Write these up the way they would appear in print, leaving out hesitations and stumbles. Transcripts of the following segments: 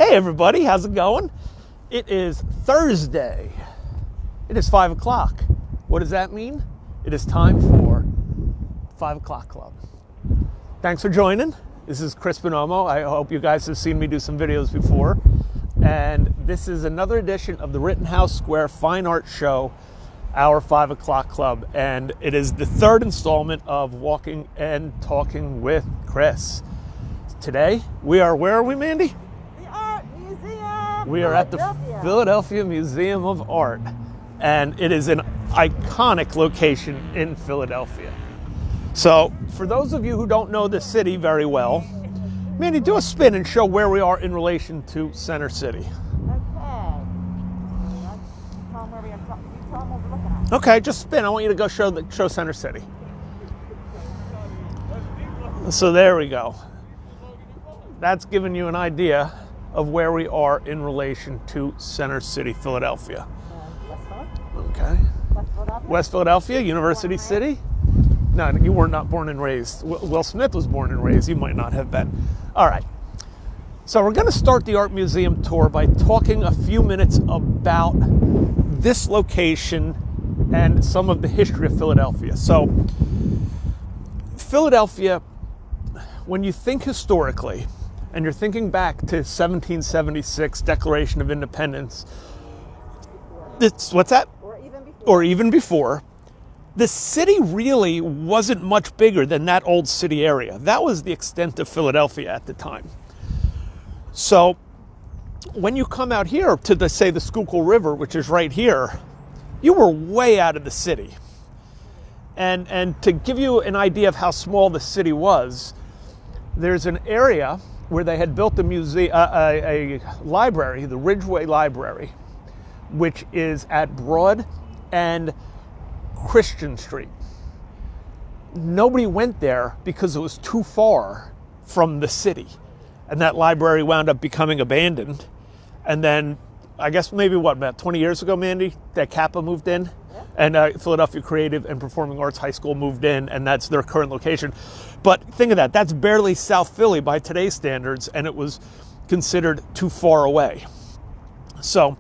Hey everybody, how's it going? It is Thursday. It is 5 o'clock. What does that mean? It is time for 5 o'clock club. Thanks for joining. This is Chris Buonomo. I hope you guys have seen me do some videos before. And this is another edition of the Rittenhouse Square Fine Art Show, our 5 o'clock club. And it is the third installment of Walking and Talking with Chris. Today, where are we, Mandy? We are at the Philadelphia Museum of Art, and it is an iconic location in Philadelphia. So, for those of you who don't know the city very well, Mandy, do a spin and show where we are in relation to Center City. Okay, just spin. I want you to go show Center City. So there we go. That's giving you an idea of where we are in relation to Center City, Philadelphia. Okay. West Philadelphia, University City. No, you were not born and raised. Will Smith was born and raised. You might not have been. All right. So we're going to start the art museum tour by talking a few minutes about this location and some of the history of Philadelphia. So Philadelphia, when you think historically, and you're thinking back to 1776 Declaration of Independence, what's that? Or even before, the city really wasn't much bigger than that old city area. That was the extent of Philadelphia at the time. So when you come out here to the Schuylkill River, which is right here, you were way out of the city. And to give you an idea of how small the city was, there's an area where they had built a library, the Ridgeway Library, which is at Broad and Christian Street. Nobody went there because it was too far from the city. And that library wound up becoming abandoned. And then, I guess maybe about 20 years ago, Mandy, that Kappa moved in? And Philadelphia Creative and Performing Arts High School moved in, and that's their current location. But think of that. That's barely South Philly by today's standards, and it was considered too far away. So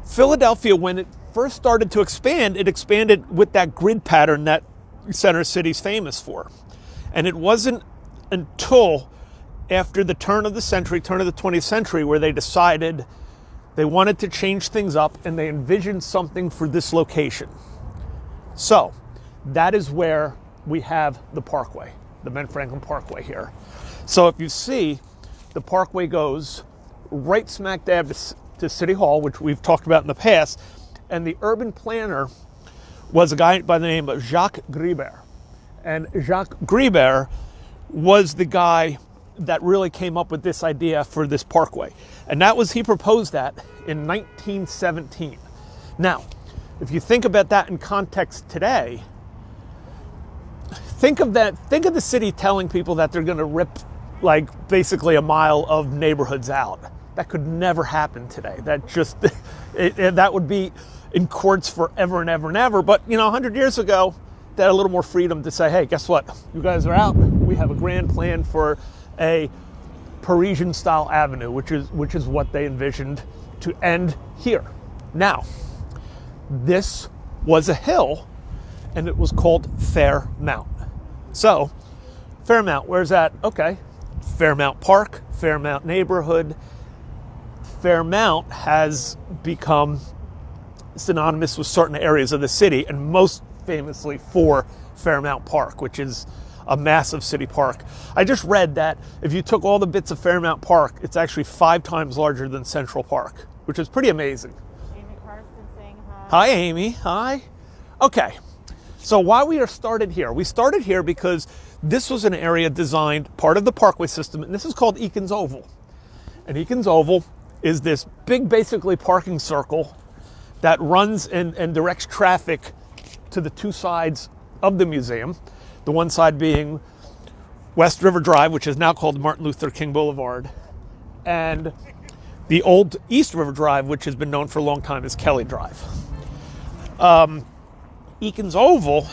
Philadelphia, when it first started to expand, it expanded with that grid pattern that Center City's famous for. And it wasn't until after the turn of the 20th century, where they decided they wanted to change things up, and they envisioned something for this location. So that is where we have the Parkway, the Ben Franklin Parkway here. So if you see, the Parkway goes right smack dab to City Hall, which we've talked about in the past, and the urban planner was a guy by the name of Jacques Gribert. And Jacques Gribert was the guy that really came up with this idea for this parkway. And he proposed that in 1917. Now, if you think about that in context today, think of the city telling people that they're going to rip like basically a mile of neighborhoods out. That could never happen today. That would be in courts forever and ever and ever. But 100 years ago, they had a little more freedom to say, hey, guess what? You guys are out. We have a grand plan for a Parisian-style avenue, which is what they envisioned to end here. Now, this was a hill, and it was called Fairmount. So, Fairmount, where's that? Okay, Fairmount Park, Fairmount neighborhood. Fairmount has become synonymous with certain areas of the city, and most famously for Fairmount Park, which is a massive city park. I just read that if you took all the bits of Fairmount Park, it's actually 5 times larger than Central Park, which is pretty amazing. Amy Carston saying hi. Hi, Amy. Hi. Okay. So why we are started here? We started here because this was an area designed, part of the Parkway system, and this is called Eakins Oval. And Eakins Oval is this big, basically parking circle that runs and directs traffic to the two sides of the museum. The one side being West River Drive, which is now called Martin Luther King Boulevard, and the old East River Drive, which has been known for a long time as Kelly Drive. Eakins Oval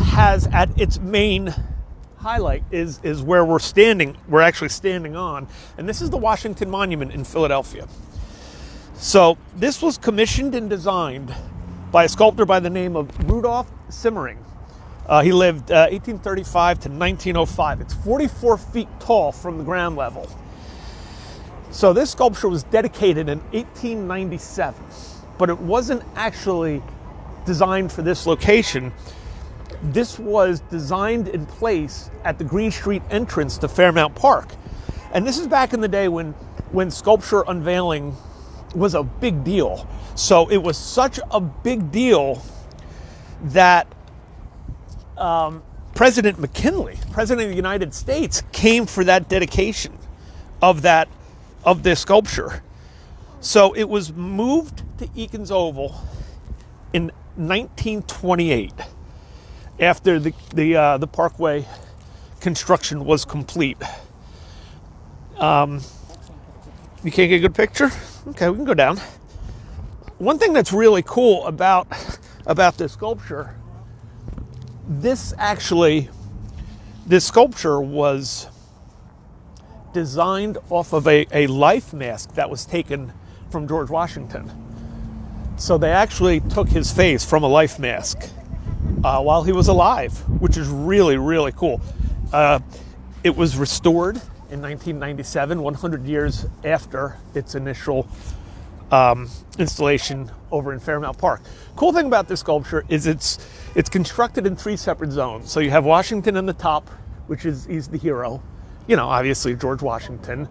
has at its main highlight is where we're standing. We're actually standing on, and this is the Washington Monument in Philadelphia. So this was commissioned and designed by a sculptor by the name of Rudolph Simmering. He lived 1835 to 1905. It's 44 feet tall from the ground level. So this sculpture was dedicated in 1897, but it wasn't actually designed for this location. This was designed in place at the Green Street entrance to Fairmount Park. And this is back in the day when sculpture unveiling was a big deal. So it was such a big deal that President McKinley, President of the United States, came for that dedication of this sculpture. So it was moved to Eakins Oval in 1928 after the Parkway construction was complete. You can't get a good picture? Okay, we can go down. One thing that's really cool about this sculpture, this sculpture was designed off of a life mask that was taken from George Washington. So they actually took his face from a life mask while he was alive, which is really, really cool. It was restored in 1997, 100 years after its initial installation over in Fairmount Park. Cool thing about this sculpture is it's constructed in 3 separate zones. So you have Washington in the top, he's the hero, obviously George Washington.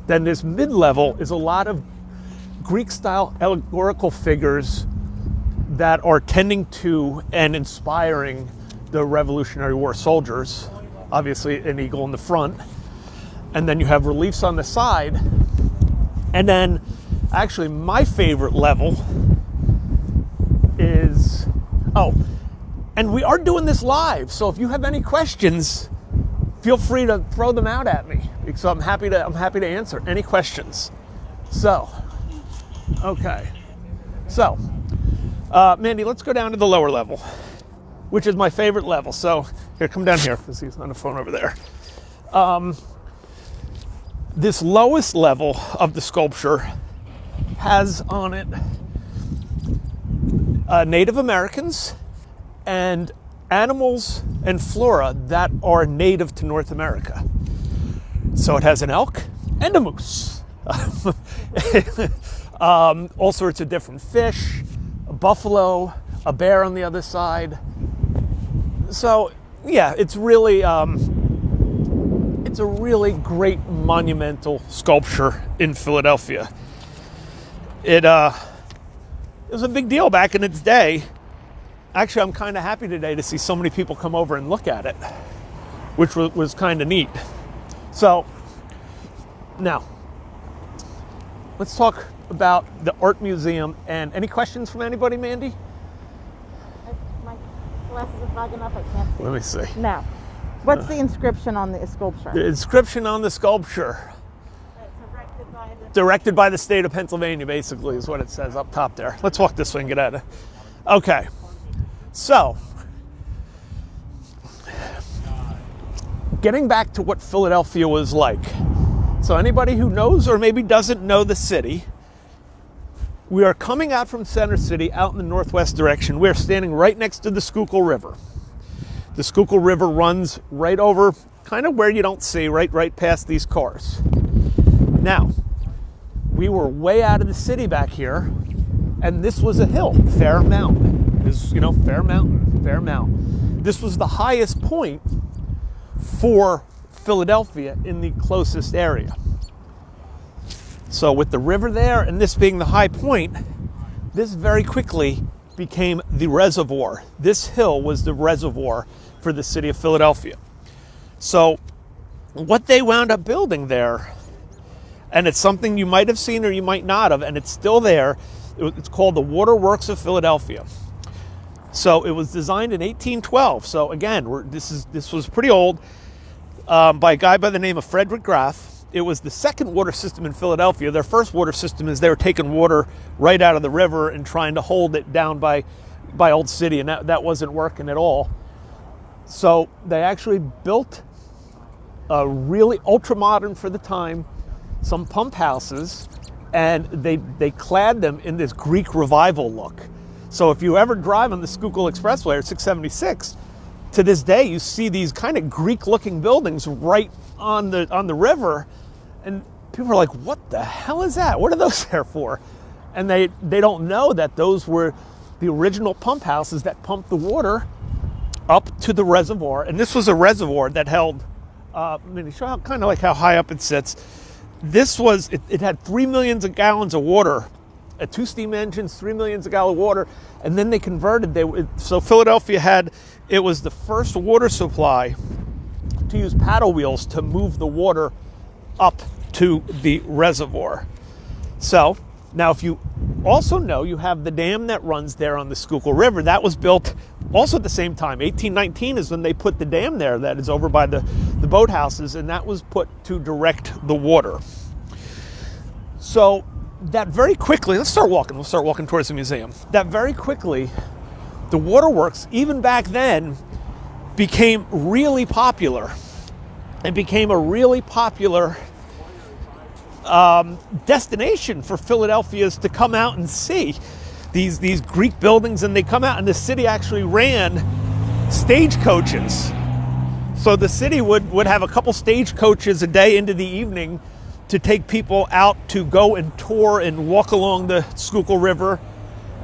Then this mid-level is a lot of Greek-style allegorical figures that are tending to and inspiring the Revolutionary War soldiers. Obviously an eagle in the front. And then you have reliefs on the side. And then actually my favorite level is, and we are doing this live. So if you have any questions, feel free to throw them out at me. So I'm happy to answer any questions. So, okay. So, Mandy, let's go down to the lower level, which is my favorite level. So here, come down here, because he's on the phone over there. This lowest level of the sculpture has on it Native Americans and animals and flora that are native to North America. So it has an elk and a moose. All sorts of different fish, a buffalo, a bear on the other side. So yeah, it's really it's a really great monumental sculpture in Philadelphia. It was a big deal back in its day. Actually, I'm kind of happy today to see so many people come over and look at it, which was kind of neat. So now, let's talk about the art museum. And any questions from anybody, Mandy? My glasses are fogging up. I can't see. Let me see. Now, what's the inscription on the sculpture? The inscription on the sculpture, Directed by the state of Pennsylvania, basically, is what it says up top there. Let's walk this way and get at it. Okay. So, getting back to what Philadelphia was like. So anybody who knows or maybe doesn't know the city, we are coming out from Center City out in the northwest direction. We're standing right next to the Schuylkill River. The Schuylkill River runs right over, kind of where you don't see, right past these cars. Now, we were way out of the city back here, and this was a hill, Fair Mountain. Fair Mountain. This was the highest point for Philadelphia in the closest area. So with the river there and this being the high point, this very quickly became the reservoir. This hill was the reservoir for the city of Philadelphia. So what they wound up building there, and it's something you might have seen or you might not have, and it's still there, it's called the Waterworks of Philadelphia. So it was designed in 1812. So again, this was pretty old, by a guy by the name of Frederick Graff. It was the second water system in Philadelphia. Their first water system is they were taking water right out of the river and trying to hold it down by Old City, and that wasn't working at all. So they actually built really ultra modern for the time, some pump houses, and they clad them in this Greek revival look. So if you ever drive on the Schuylkill Expressway or 676, to this day you see these kind of Greek-looking buildings right on the river, and people are like, "What the hell is that? What are those there for?" And they don't know that those were the original pump houses that pumped the water up to the reservoir. And this was a reservoir that held, show how kind of like how high up it sits. This was, it had 3 million gallons of water, 2 steam engines, 3 million gallons of water, and then they converted. So Philadelphia it was the first water supply to use paddle wheels to move the water up to the reservoir. So now, if you also know, you have the dam that runs there on the Schuylkill River. That was built also at the same time. 1819 is when they put the dam there that is over by the boathouses, and that was put to direct the water. So that very quickly, let's start walking. We'll start walking towards the museum. That very quickly, the waterworks, even back then, became really popular. It became a really popular destination for Philadelphians to come out and see these Greek buildings, and they come out, and the city actually ran stagecoaches. So the city would have a couple stagecoaches a day into the evening to take people out to go and tour and walk along the Schuylkill River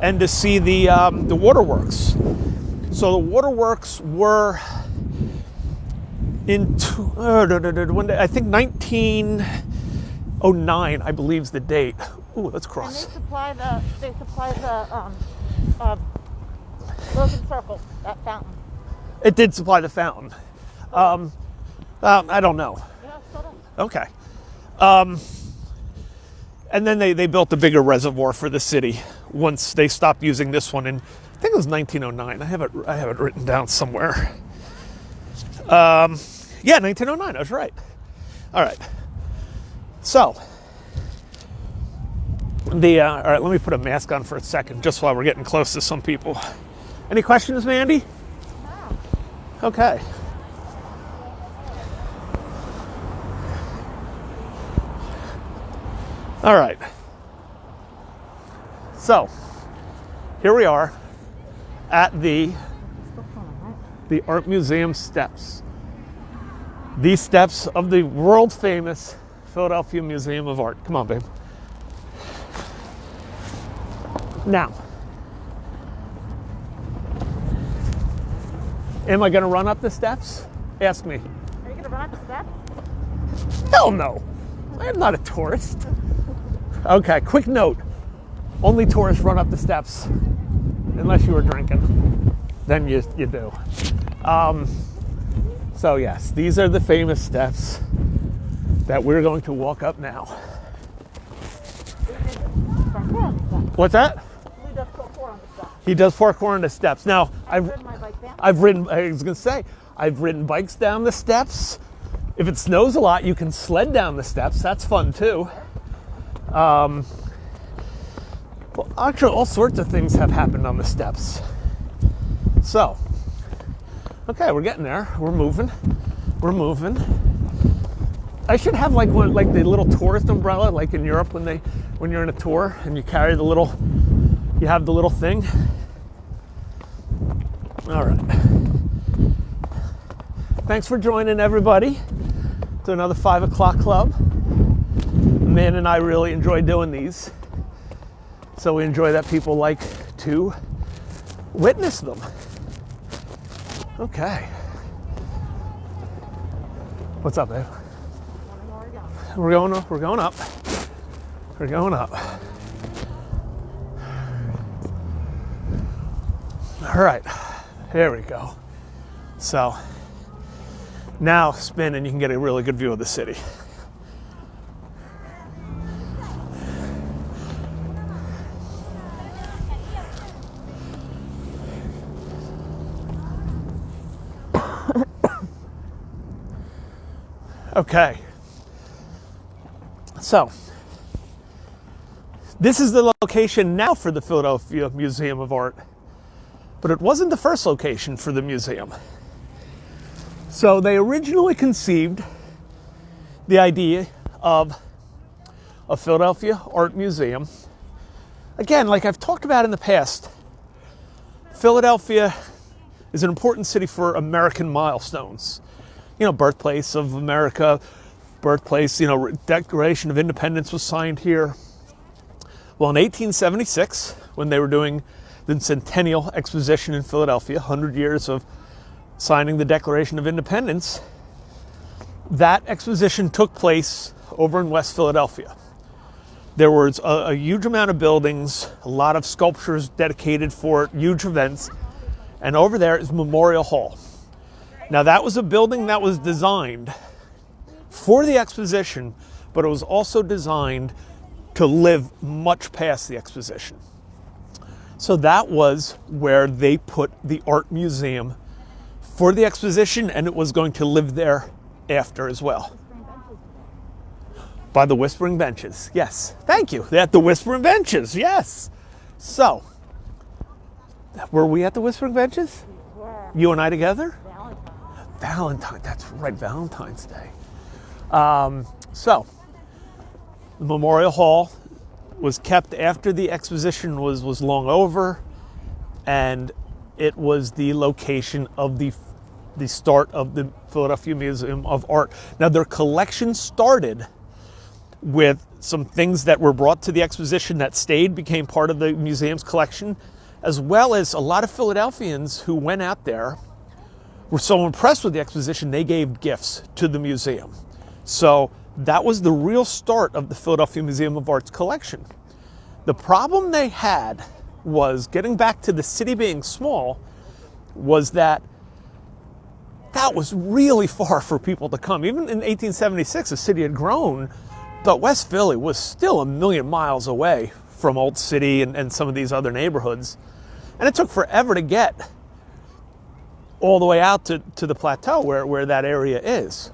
and to see the waterworks. So the waterworks were in I think 1909, I believe, is the date. Ooh, let's cross. And they supply the Logan Circle, that fountain. It did supply the fountain. I don't know. Yeah, sort of. Okay. And then they built a bigger reservoir for the city once they stopped using this one in, I think it was 1909. I have it written down somewhere. Yeah, 1909. I was right. All right. So all right. Let me put a mask on for a second, just while we're getting close to some people. Any questions, Mandy? No. Okay. All right. So here we are at the Art Museum steps. These steps of the world famous Philadelphia Museum of Art. Come on, babe. Now, am I going to run up the steps? Ask me. Are you going to run up the steps? Hell no. I am not a tourist. Okay, quick note. Only tourists run up the steps unless you were drinking. Then you do. So yes, these are the famous steps that we're going to walk up now. What's that? He does parkour on the steps. He does parkour on the steps. Now, I've ridden my bike down. I was going to say, I've ridden bikes down the steps. If it snows a lot, you can sled down the steps. That's fun too. Well, actually, all sorts of things have happened on the steps. So, okay, we're getting there. We're moving. I should have like the little tourist umbrella, like in Europe when you're in a tour and you carry you have the little thing. All right. Thanks for joining, everybody, to another 5 o'clock club. Man and I really enjoy doing these. So we enjoy that people like to witness them. Okay. What's up, babe? We're going up. We're going up. All right. There we go. So now spin and you can get a really good view of the city. Okay, so this is the location now for the Philadelphia Museum of Art, but it wasn't the first location for the museum. So they originally conceived the idea of a Philadelphia Art Museum. Again, like I've talked about in the past, Philadelphia is an important city for American milestones. You know, birthplace of America, birthplace, Declaration of Independence was signed here. Well, in 1876, when they were doing the Centennial Exposition in Philadelphia, 100 years of signing the Declaration of Independence, that exposition took place over in West Philadelphia. There was a huge amount of buildings, a lot of sculptures dedicated for huge events, and over there is Memorial Hall. Now, that was a building that was designed for the exposition, but it was also designed to live much past the exposition. So that was where they put the art museum for the exposition, and it was going to live there after as well. By the Whispering Benches, yes. Thank you. At the Whispering Benches, yes. So, were we at the Whispering Benches? Yeah. You and I together? Valentine. That's right, Valentine's Day. So, the Memorial Hall was kept after the exposition was long over, and it was the location of the start of the Philadelphia Museum of Art. Now, their collection started with some things that were brought to the exposition that stayed, became part of the museum's collection, as well as a lot of Philadelphians who went out there were so impressed with the exposition, they gave gifts to the museum. So that was the real start of the Philadelphia Museum of Art's collection. The problem they had was, getting back to the city being small, was that was really far for people to come. Even in 1876, the city had grown, but West Philly was still 1,000,000 miles away from Old City and some of these other neighborhoods. And it took forever to get all the way out to the plateau where that area is.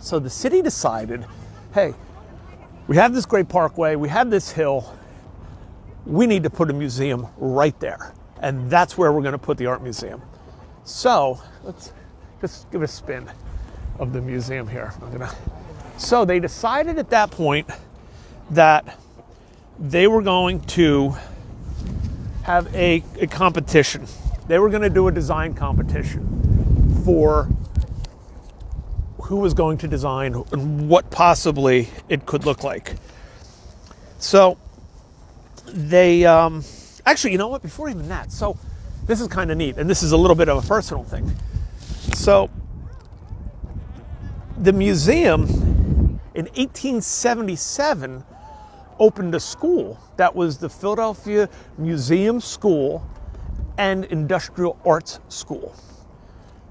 So the city decided, hey, we have this great parkway, we have this hill, we need to put a museum right there. And that's where we're going to put the art museum. So let's just give a spin of the museum here. So they decided at that point that they were going to have a competition. They were going to do a design competition for who was going to design and what possibly it could look like. So they, actually, you know what, before even that, so this is kind of neat, and this is a little bit of a personal thing. So the museum in 1877 opened a school that was the Philadelphia Museum School and Industrial Arts School.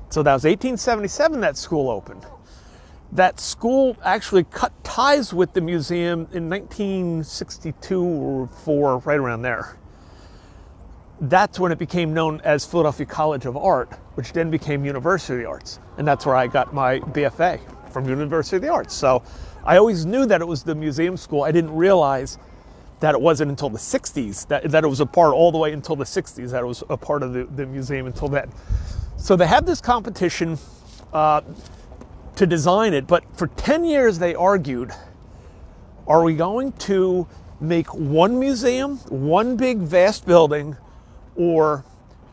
So that was 1877 that school opened. That school actually cut ties with the museum in 1962 or 4, right around there. That's when it became known as Philadelphia College of Art, which then became University of the Arts. And that's where I got my BFA, from University of the Arts. So I always knew that it was the museum school. I didn't realize that it wasn't until the 60s, that it was a part all the way until the 60s, that it was a part of the museum until then. So they had this competition to design it, but for 10 years they argued, are we going to make one museum, one big vast building, or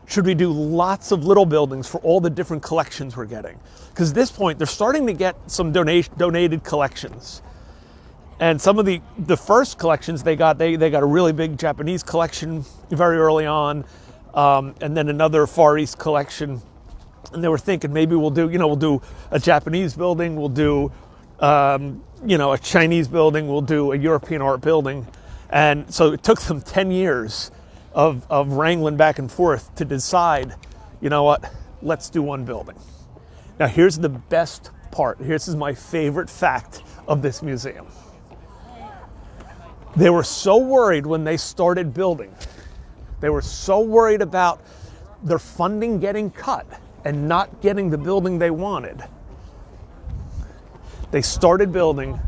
should we do lots of little buildings for all the different collections we're getting? Because at this point, they're starting to get some donated collections. And some of the first collections they got a really big Japanese collection very early on, and then another Far East collection. And they were thinking maybe we'll do a Japanese building, we'll do a Chinese building, we'll do a European art building. And so it took them 10 years of wrangling back and forth to decide, you know what, let's do one building. Now here's the best part. This is my favorite fact of this museum. They were so worried when they started building. They were so worried about their funding getting cut and not getting the building they wanted. They started building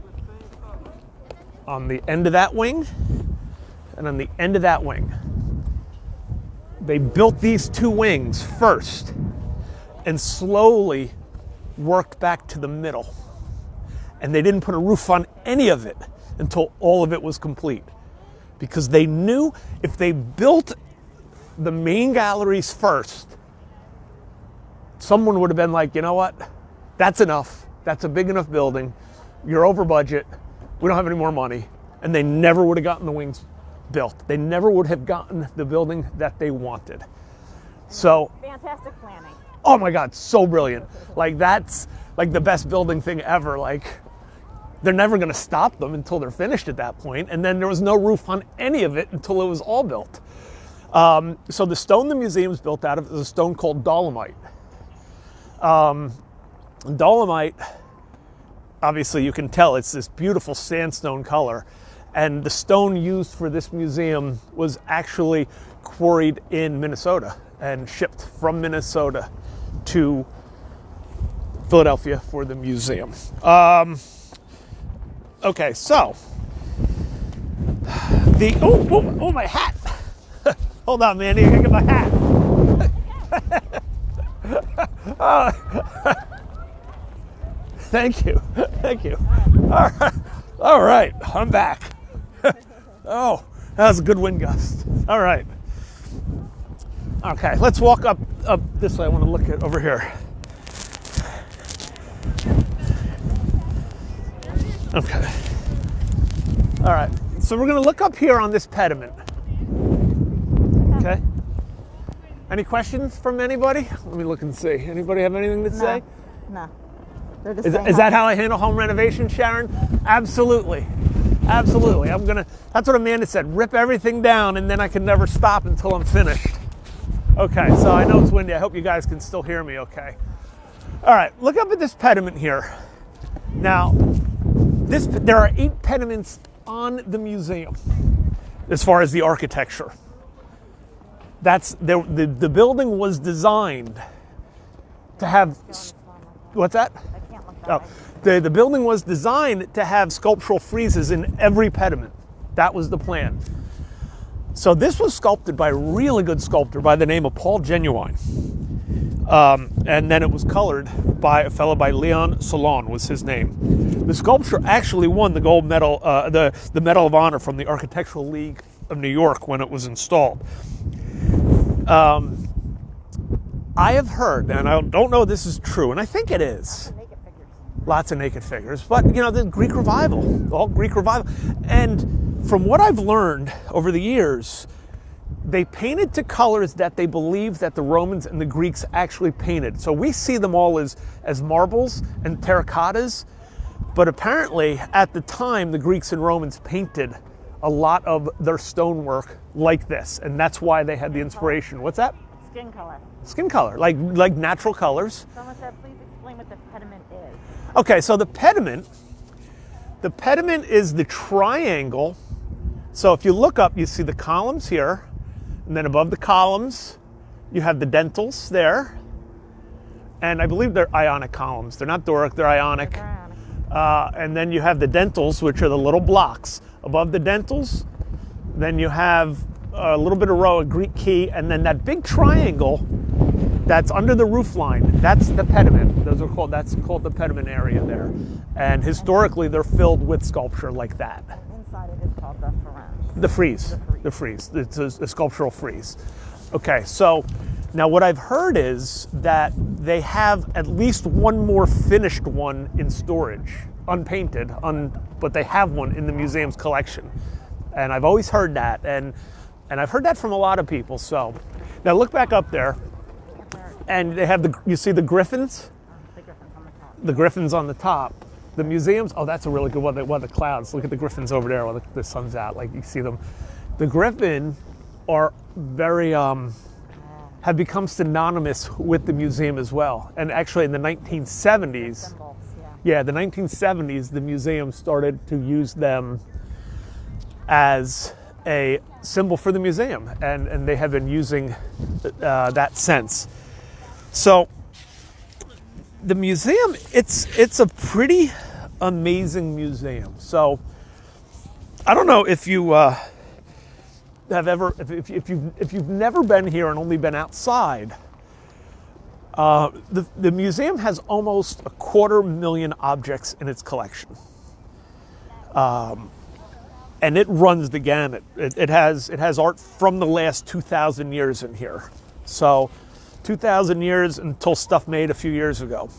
on the end of that wing and on the end of that wing. They built these two wings first and slowly worked back to the middle. And they didn't put a roof on any of it until all of it was complete. Because they knew if they built the main galleries first, someone would have been like, you know what? That's enough. That's a big enough building. You're over budget. We don't have any more money. And they never would have gotten the wings built. They never would have gotten the building that they wanted. So fantastic planning. Oh my God, so brilliant. Like that's like the best building thing ever. Like they're never gonna stop them until they're finished at that point. And then there was no roof on any of it until it was all built. So the stone the museum's built out of is a stone called dolomite. Dolomite, obviously you can tell it's this beautiful sandstone color. And the stone used for this museum was actually quarried in Minnesota and shipped from Minnesota to Philadelphia for the museum. Okay, so oh my hat. Hold on, Mandy, I gotta get my hat. Thank you. All right, I'm back. Oh, that was a good wind gust. All right. Okay, let's walk up this way. I want to look at over here. Okay. All right. So we're going to look up here on this pediment. Okay. Any questions from anybody? Let me look and see. Anybody have anything to say? No. Is that how I handle home renovation, Sharon? Absolutely. Absolutely. That's what Amanda said. Rip everything down and then I can never stop until I'm finished. Okay, so I know it's windy. I hope you guys can still hear me okay. All right, look up at this pediment here. Now, there are 8 pediments on the museum as far as the architecture. The building was designed to have, what's that? I can't look that Oh, the building was designed to have sculptural friezes in every pediment. That was the plan. So this was sculpted by a really good sculptor by the name of Paul Genuine. And then it was colored by a fellow by Leon Salon was his name. The sculpture actually won the gold medal, the Medal of Honor from the Architectural League of New York when it was installed. I have heard, and I don't know if this is true, and I think it is. Lots of naked figures, but you know, the Greek revival, all Greek revival. And from what I've learned over the years, they painted to colors that they believe that the Romans and the Greeks actually painted. So we see them all as marbles and terracottas, but apparently at the time the Greeks and Romans painted a lot of their stonework like this, and that's why they had the inspiration. What's that? Skin color. Skin color, like natural colors. Someone said, please explain what the pediment is. Okay, so the pediment is the triangle. So if you look up, you see the columns here, and then above the columns, you have the dentils there. And I believe they're Ionic columns. They're not Doric, they're Ionic. And then you have the dentils, which are the little blocks. Above the dentils, then you have a little bit of row, a Greek key, and then that big triangle that's under the roof line, that's the pediment. That's called the pediment area there. And historically, they're filled with sculpture like that. Inside it is called the frieze. The frieze. It's a sculptural frieze. Okay, so now what I've heard is that they have at least one more finished one in storage, unpainted, but they have one in the museum's collection. And I've always heard that, and I've heard that from a lot of people. So now look back up there, and they have you see the griffins? The griffins on the top. The griffins on the top. The museums, oh, that's a really good one. The clouds. Look at the griffins over there while the sun's out. Like you see them. The griffin are very, have become synonymous with the museum as well. And actually in the 1970s, Symbols, the 1970s, the museum started to use them as a symbol for the museum. And they have been using that since. So the museum, it's a pretty amazing museum. So I don't know if you have ever, if you've never been here and only been outside, The museum has almost 250,000 objects in its collection. And it runs the gamut. It has art from the last 2,000 years in here. So 2,000 years until stuff made a few years ago.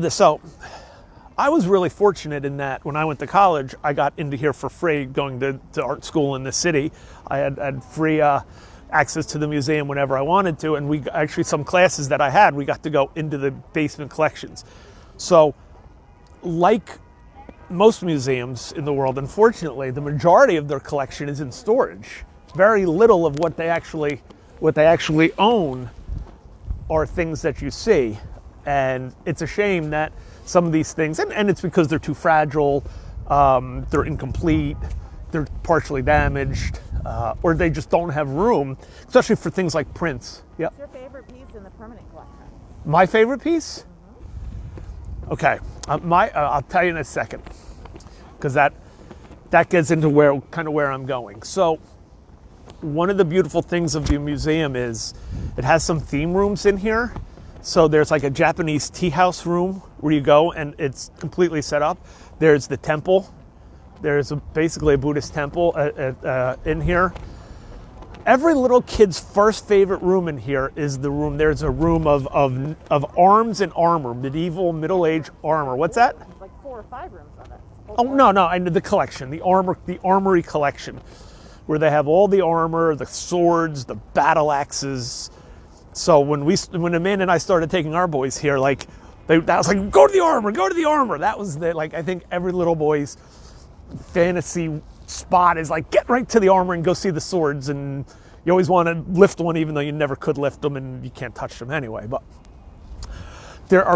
So I was really fortunate in that when I went to college, I got into here for free going to art school in the city. I had free access to the museum whenever I wanted to, and we actually, some classes that I had, we got to go into the basement collections. So like most museums in the world, unfortunately, the majority of their collection is in storage. Very little of what they actually own are things that you see. And it's a shame that some of these things, and it's because they're too fragile, they're incomplete, they're partially damaged, or they just don't have room, especially for things like prints. Yep. What's your favorite piece in the permanent collection? My favorite piece? Okay, I'll tell you in a second, because that gets into where I'm going. So one of the beautiful things of the museum is it has some theme rooms in here. So there's like a Japanese tea house room where you go and it's completely set up. There's the temple. There's basically a Buddhist temple in here. Every little kid's first favorite room in here is the room. There's a room of arms and armor, medieval, middle-age armor. What's that? Like 4 or 5 rooms of it. Oh, no, I know the collection, the armory collection, where they have all the armor, the swords, the battle axes. So when Amanda and I started taking our boys here, that was like, go to the armor. That was I think every little boy's fantasy spot is like, get right to the armor and go see the swords, and you always want to lift one even though you never could lift them and you can't touch them anyway. But there's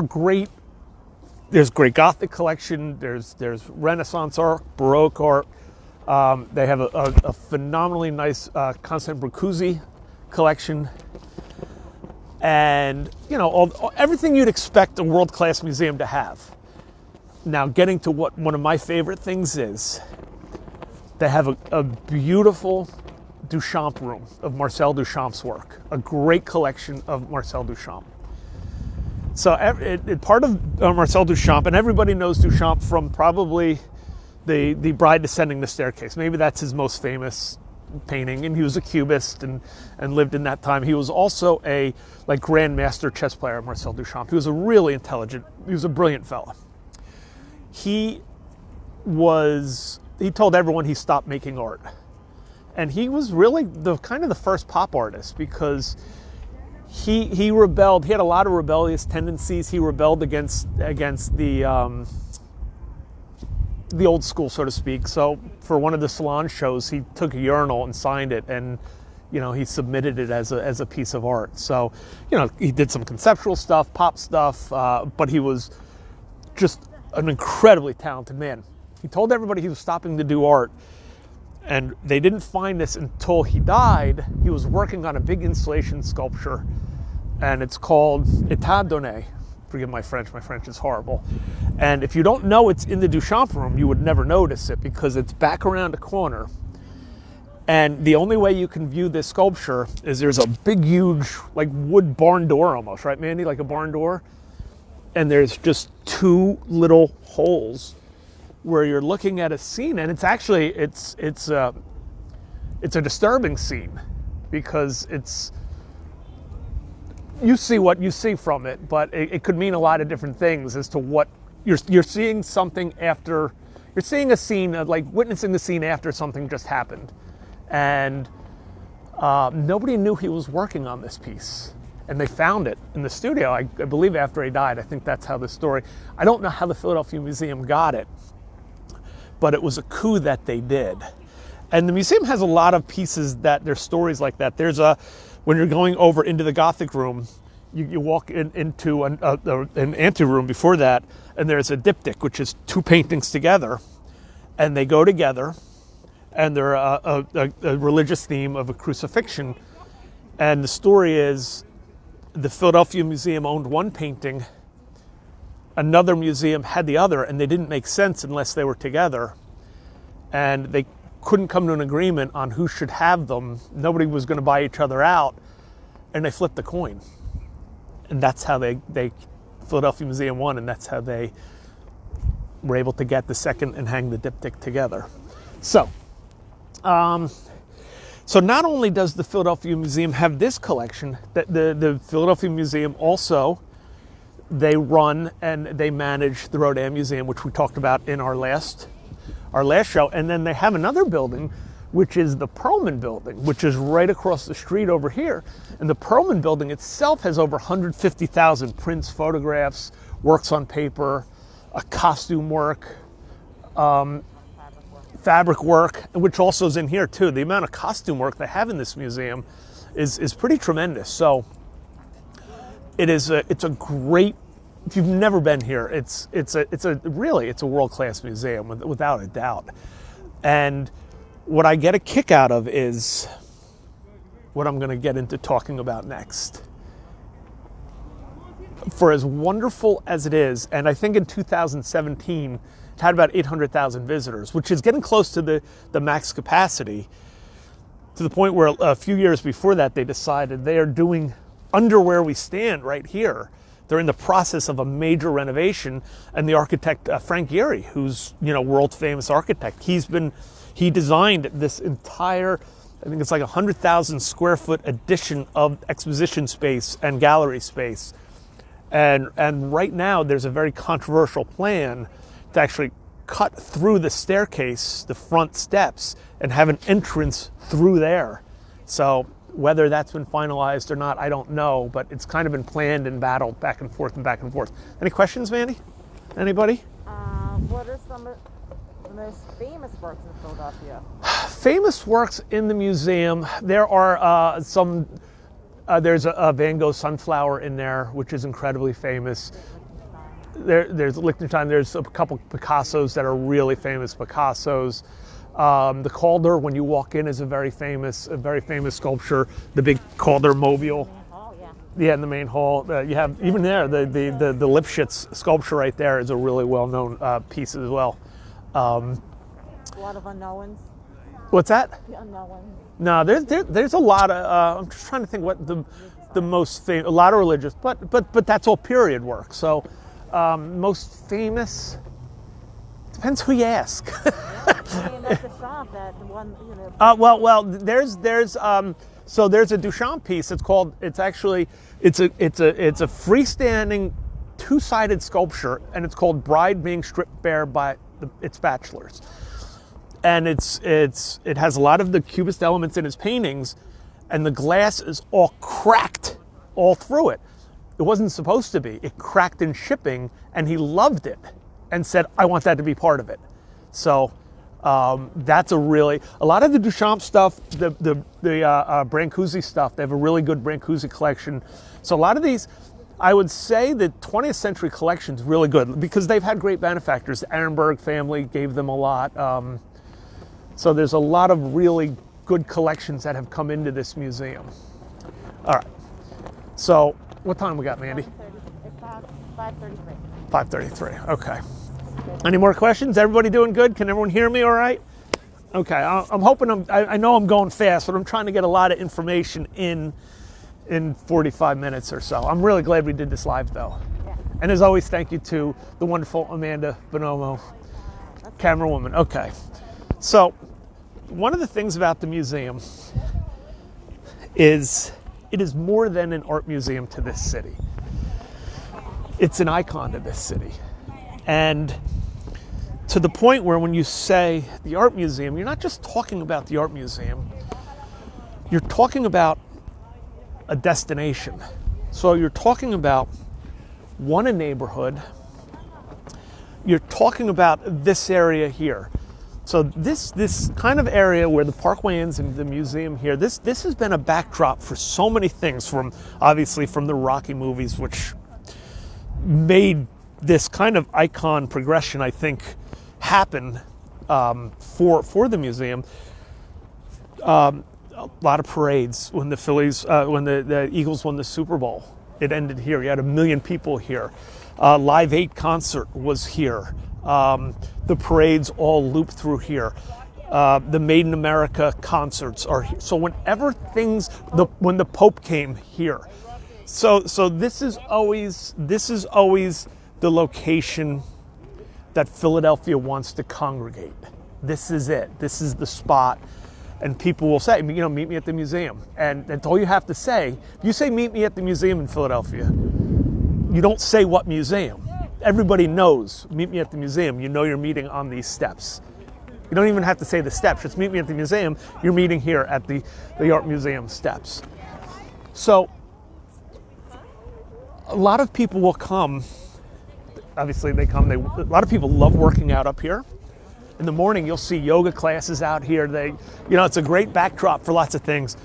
great Gothic collection, there's Renaissance art, Baroque art. They have a phenomenally nice Constant Brancusi collection, and everything you'd expect a world-class museum to have. Now, getting to what one of my favorite things is, they have a beautiful Duchamp room of Marcel Duchamp's work, a great collection of Marcel Duchamp. So part of Marcel Duchamp, and everybody knows Duchamp from probably the Bride Descending the Staircase. Maybe that's his most famous painting, and he was a cubist and lived in that time. He was also a grandmaster chess player, Marcel Duchamp. He was a brilliant fellow. He told everyone he stopped making art. And he was really the first pop artist, because he rebelled. He had a lot of rebellious tendencies. He rebelled against the old school, so to speak. So for one of the salon shows, he took a urinal and signed it, and he submitted it as a piece of art. So he did some conceptual stuff, pop stuff, but he was just an incredibly talented man. He told everybody he was stopping to do art, and they didn't find this until he died. He was working on a big installation sculpture, and it's called État donné. Forgive my French is horrible. And if you don't know it's in the Duchamp room, you would never notice it, because it's back around a corner. And the only way you can view this sculpture is there's a big, huge, wood barn door almost, right, Mandy? Like a barn door. And there's just 2 little holes where you're looking at a scene, and it's a disturbing scene, because you see what you see from it, but it could mean a lot of different things as to what you're seeing. Something after you're seeing a scene, witnessing the scene after something just happened, and nobody knew he was working on this piece. And they found it in the studio, I believe, after he died. I think that's how the story. I don't know how the Philadelphia Museum got it, but it was a coup that they did. And the museum has a lot of pieces that there's stories like that. When you're going over into the Gothic room, you walk into an anteroom before that, and there's a diptych, which is 2 paintings together, and they go together, and they're a religious theme of a crucifixion. And the story is, the Philadelphia Museum owned one painting, another museum had the other, and they didn't make sense unless they were together. And they couldn't come to an agreement on who should have them. Nobody was going to buy each other out. and they flipped the coin. And that's how they Philadelphia Museum won, and that's how they were able to get the second and hang the diptych together. So not only does the Philadelphia Museum have this collection, the Philadelphia Museum also, they run and they manage the Rodin Museum, which we talked about in our last show. And then they have another building, which is the Perlman Building, which is right across the street over here. And the Perlman Building itself has over 150,000 prints, photographs, works on paper, costume work, fabric work, which also is in here too. The amount of costume work they have in this museum is pretty tremendous. So it's a great, if you've never been here, it's a world-class museum without a doubt. And what I get a kick out of is what I'm going to get into talking about next. For as wonderful as it is, and I think in 2017 it had about 800,000 visitors, which is getting close to the max capacity, to the point where a few years before that they decided they are doing under where we stand right here. They're in the process of a major renovation, and the architect Frank Gehry, who's world famous architect, he designed this entire, I think it's like 100,000 square foot addition of exposition space and gallery space. And right now there's a very controversial plan to actually cut through the staircase, the front steps, and have an entrance through there. So whether that's been finalized or not, I don't know, but it's kind of been planned and battled back and forth and back and forth. Any questions, Mandy? Anybody? What are some of the most famous works in Philadelphia? Famous works in the museum. There are some. There's a Van Gogh sunflower in there, which is incredibly famous. There's Liechtenstein. There's a couple Picassos that are really famous Picassos. The Calder, when you walk in, is a very famous sculpture. The big Calder mobile. Yeah, in the main hall. You have even there the Lipschitz sculpture right there is a really well-known piece as well. A lot of unknowns. What's that? The unknowns. No, there's a lot of. I'm just trying to think what the most famous. A lot of religious, but that's all period work. So most famous. Depends who you ask. I mean, that's the shop, that the one, Well, there's a Duchamp piece. It's a freestanding two-sided sculpture, and it's called Bride Being Stripped Bare by its Bachelors. And it has a lot of the Cubist elements in his paintings, and the glass is all cracked all through it. It wasn't supposed to be. It cracked in shipping, and he loved it and said, I want that to be part of it. So that's a lot of the Duchamp stuff, the Brancusi stuff, they have a really good Brancusi collection. So a lot of these, I would say the 20th century collection is really good because they've had great benefactors. The Ehrenberg family gave them a lot. So there's a lot of really good collections that have come into this museum. All right. So what time we got, Mandy? 5:33. 5:33. Okay. Any more questions? Everybody doing good? Can everyone hear me all right? Okay. I'm hoping I know I'm going fast, but I'm trying to get a lot of information in 45 minutes or so. I'm really glad we did this live, though. Yeah. And as always, thank you to the wonderful Amanda Buonomo, camerawoman. Okay. So one of the things about the museum is it is more than an art museum to this city. It's an icon to this city. And to the point where when you say the art museum, you're not just talking about the art museum, you're talking about a destination. So you're talking about a neighborhood, you're talking about this area here. So this kind of area where the Parkway ends and the museum here, this has been a backdrop for so many things, from obviously from the Rocky movies, which made this kind of icon progression, I think, happen for the museum. A lot of parades when the Phillies, when the Eagles won the Super Bowl. It ended here. You had 1 million people here. Live 8 concert was here. The parades all loop through here. The Made in America concerts are here. So whenever when the Pope came here, so this is always the location that Philadelphia wants to congregate. This is it. This is the spot. And people will say, meet me at the museum. And that's all you have to say. If you say, meet me at the museum in Philadelphia, you don't say what museum. Everybody knows, meet me at the museum. You know you're meeting on these steps. You don't even have to say the steps. Just meet me at the museum. You're meeting here at the Art Museum steps. So a lot of people will come. Obviously, they come. A lot of people love working out up here. In the morning, you'll see yoga classes out here. It's a great backdrop for lots of things.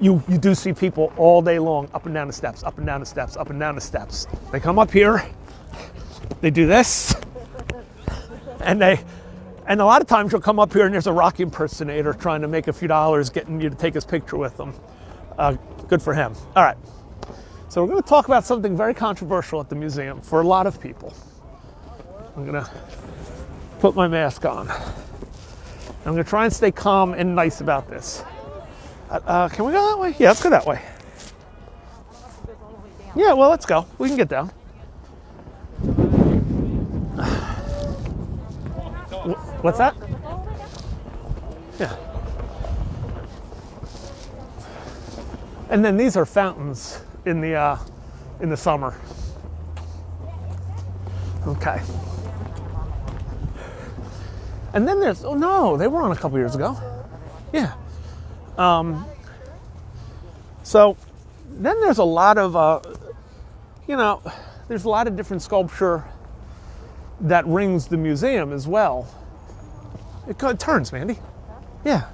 You do see people all day long up and down the steps, up and down the steps, up and down the steps. They come up here, they do this, and a lot of times you'll come up here and there's a Rocky impersonator trying to make a few dollars, getting you to take his picture with them. Good for him. All right. So we're going to talk about something very controversial at the museum for a lot of people. I'm going to put my mask on. I'm going to try and stay calm and nice about this. Can we go that way? Yeah, let's go that way. Yeah, well, let's go. We can get down. What's that? Yeah. And then these are fountains in the summer. Okay. And then there's, oh no, they were on a couple years ago. Yeah. So then there's a lot of, there's a lot of different sculpture that rings the museum as well. It turns, Mandy. Yeah.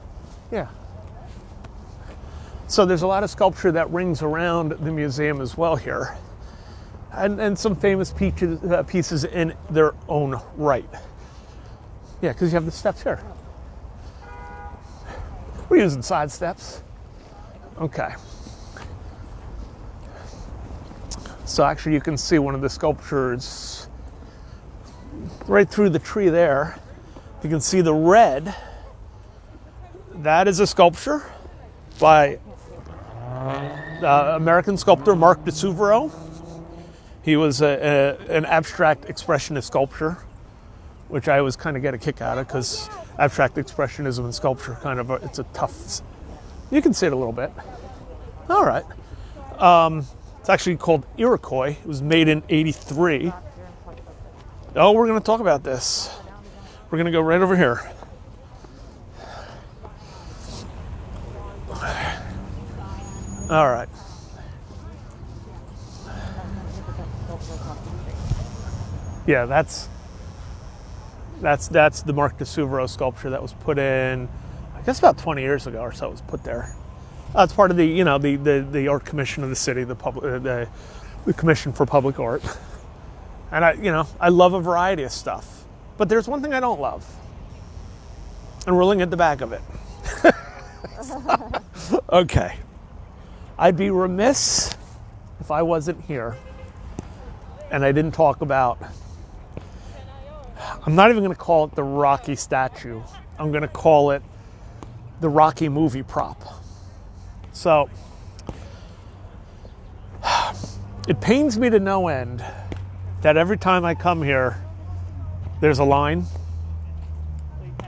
So there's a lot of sculpture that rings around the museum as well here. And some famous pieces in their own right. Yeah, because you have the steps here. We're using side steps. Okay. So actually you can see one of the sculptures right through the tree there. You can see the red. That is a sculpture by American sculptor Mark de Suvero. He was an abstract expressionist sculptor, which I always kind of get a kick out of because abstract expressionism and sculpture it's a tough. You can see it a little bit. All right. It's actually called Iroquois. It was made in '83. Oh, we're going to talk about this. We're going to go right over here. All right. Yeah, that's the Mark de Suvero sculpture that was put in, I guess about 20 years ago or so. It was put there. It's part of the art commission of the city, the commission for public art. And I love a variety of stuff, but there's one thing I don't love, and we're looking at the back of it. Okay, I'd be remiss if I wasn't here and I didn't talk about. I'm not even going to call it the Rocky statue. I'm going to call it the Rocky movie prop. So, it pains me to no end that every time I come here, there's a line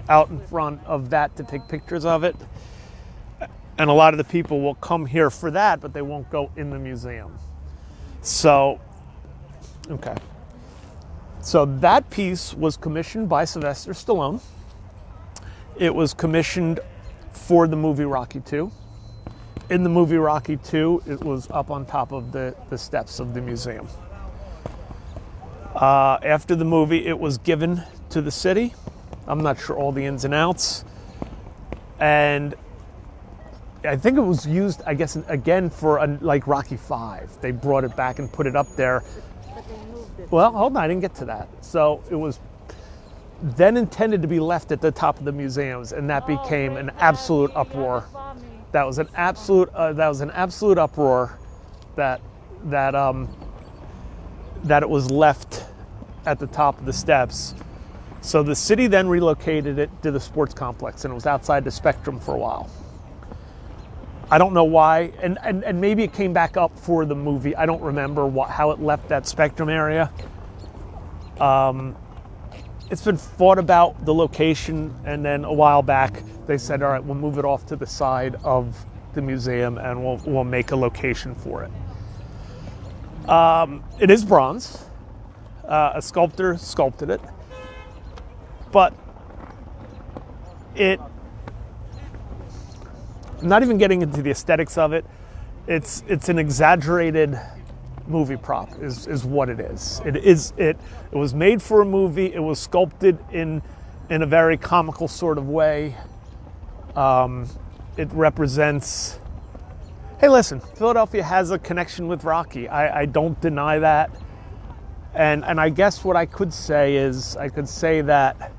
out in front of that to take pictures of it. And a lot of the people will come here for that, but they won't go in the museum. So, okay. So that piece was commissioned by Sylvester Stallone. It was commissioned for the movie Rocky II. In the movie Rocky II, it was up on top of the steps of the museum. After the movie, it was given to the city. I'm not sure all the ins and outs. And I think it was used, I guess, again for like Rocky V. They brought it back and put it up there. But they moved it. Well, hold on, I didn't get to that. So it was then intended to be left at the top of the museums, and that became an absolute uproar. That was an absolute uproar that it was left at the top of the steps. So the city then relocated it to the sports complex, and it was outside the Spectrum for a while. I don't know why, and maybe it came back up for the movie. I don't remember how it left that Spectrum area. It's been thought about, the location, and then a while back they said, all right, we'll move it off to the side of the museum and we'll make a location for it. It is bronze. A sculptor sculpted it, but I'm not even getting into the aesthetics of it. It's an exaggerated movie prop is what it is. It was made for a movie. It was sculpted in a very comical sort of way. It represents, hey, listen, Philadelphia has a connection with Rocky. I don't deny that. And I guess what I could say is, I could say that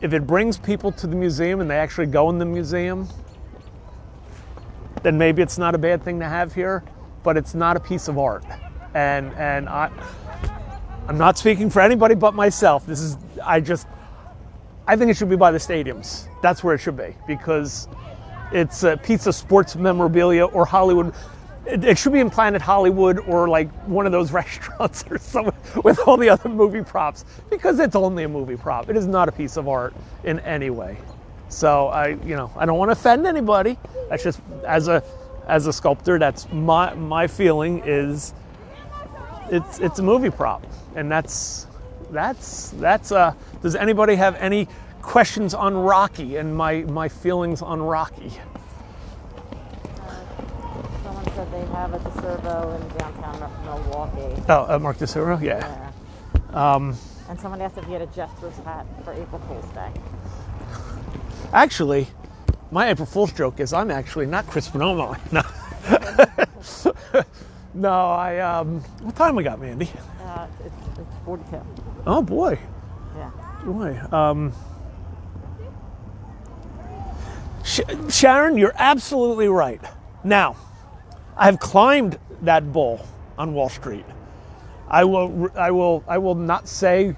if it brings people to the museum and they actually go in the museum, then maybe it's not a bad thing to have here, but it's not a piece of art. And I'm not speaking for anybody but myself. I think it should be by the stadiums. That's where it should be, because it's a piece of sports memorabilia or Hollywood. It should be in Planet Hollywood or like one of those restaurants or something with all the other movie props, because it's only a movie prop. It is not a piece of art in any way. So I don't want to offend anybody. That's just, as a sculptor, that's my feeling is it's a movie prop, and that's does anybody have any questions on Rocky and my feelings on Rocky? Someone said they have a DeServo in downtown Milwaukee. Oh, Mark DeServo, yeah. And someone asked if you had a Jester's hat for April Fool's Day. Actually, my April Fool's joke is I'm actually not Chris Buonomo. No. No, what time we got, Mandy? It's 42. Oh, boy. Yeah. Boy. Sharon, you're absolutely right. Now, I've climbed that bull on Wall Street. I will not say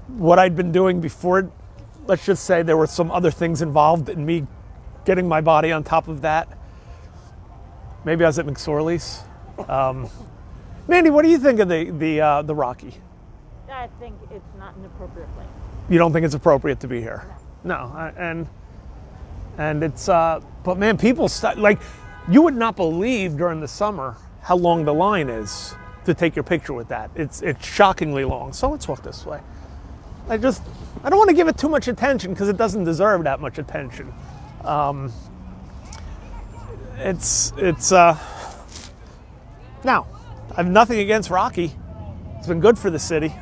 what I'd been doing before. Let's just say there were some other things involved in me getting my body on top of that. Maybe I was at McSorley's. Mandy, what do you think of the Rocky? I think it's not an appropriate place. You don't think it's appropriate to be here? No. And it's but man, people like, you would not believe during the summer how long the line is to take your picture with that. It's shockingly long. So let's walk this way. I don't want to give it too much attention because it doesn't deserve that much attention. Now, I have nothing against Rocky. It's been good for the city.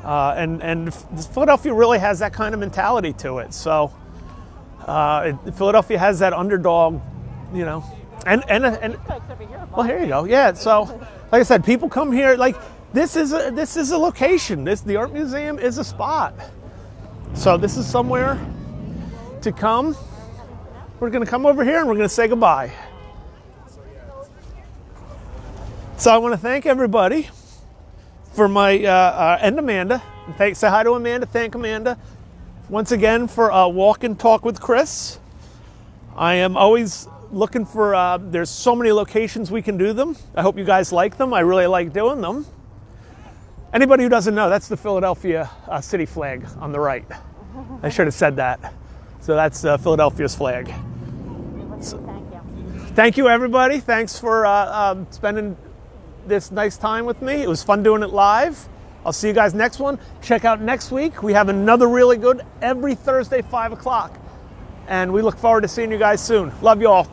And Philadelphia really has that kind of mentality to it. So Philadelphia has that underdog, and well, here you go. Yeah. So, like I said, people come here. Like, this is a location. The art museum is a spot. So this is somewhere to come. We're going to come over here and we're going to say goodbye. So I want to thank everybody for my and Amanda. Say hi to Amanda. Thank Amanda once again for Walk and Talk with Chris. I am always looking for. There's so many locations we can do them. I hope you guys like them. I really like doing them. Anybody who doesn't know, that's the Philadelphia city flag on the right. I should have said that. So that's Philadelphia's flag. So, thank you, everybody. Thanks for spending this nice time with me. It was fun doing it live. I'll see you guys next one. Check out next week. We have another really good every Thursday, 5 o'clock. And we look forward to seeing you guys soon. Love you all.